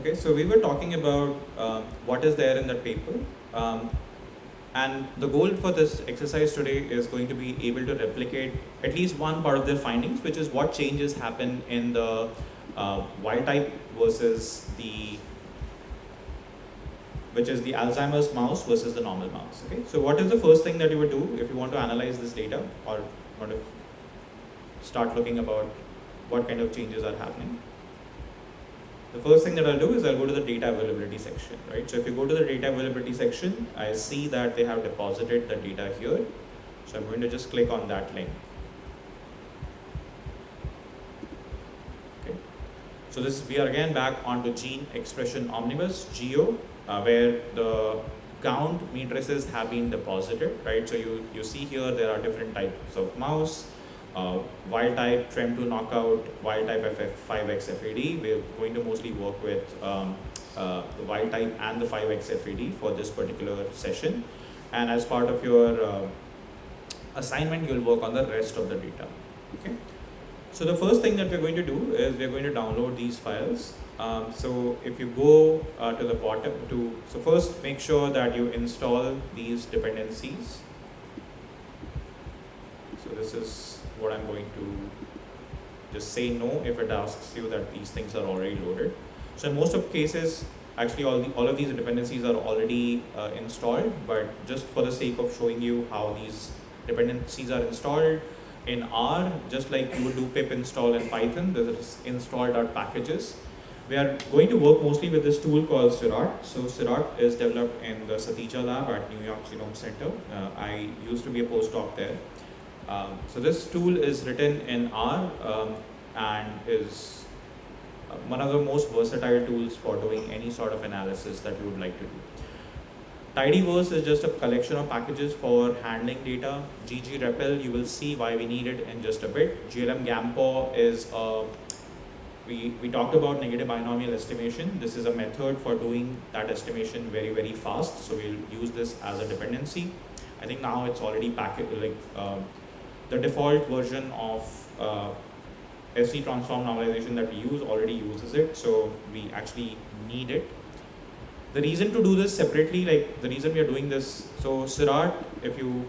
Okay, so we were talking about what is there in that paper. And the goal for this exercise today is going to be able to replicate at least one part of their findings, which is what changes happen in the wild type versus which is the Alzheimer's mouse versus the normal mouse. Okay, so what is the first thing that you would do if you want to analyze this data or want to start looking about what kind of changes are happening? The first thing that I'll do is I'll go to the data availability section, right? So if you go to the data availability section, I see that they have deposited the data here. So I'm going to just click on that link. Okay. So we are again back onto Gene Expression Omnibus, GEO, where the count matrices have been deposited, right? So you see here there are different types of mouse. Wild type, TREM2 knockout, wild type 5x FAD. We're going to mostly work with the wild type and the 5x FAD for this particular session. And as part of your assignment, you'll work on the rest of the data. Okay. So the first thing that we're going to do is we're going to download these files. So if you go to the bottom so first make sure that you install these dependencies. So this is what I'm going to just say no if it asks you that these things are already loaded. So in most of cases, actually all of these dependencies are already installed, but just for the sake of showing you how these dependencies are installed in R, just like you would do pip install in Python, there's install.packages. We are going to work mostly with this tool called scRNA. So scRNA is developed in the Satija lab at New York Genome Center. I used to be a postdoc there. So this tool is written in R and is one of the most versatile tools for doing any sort of analysis that you would like to do. Tidyverse is just a collection of packages for handling data. ggRepl, you will see why we need it in just a bit. glmgampaw is we talked about negative binomial estimation. This is a method for doing that estimation very, very fast. So we'll use this as a dependency. I think now it's already packaged, the default version of SC transform normalization that we use already uses it, so we actually need it. The reason to do this separately, the reason we are doing this, so scRNA, if you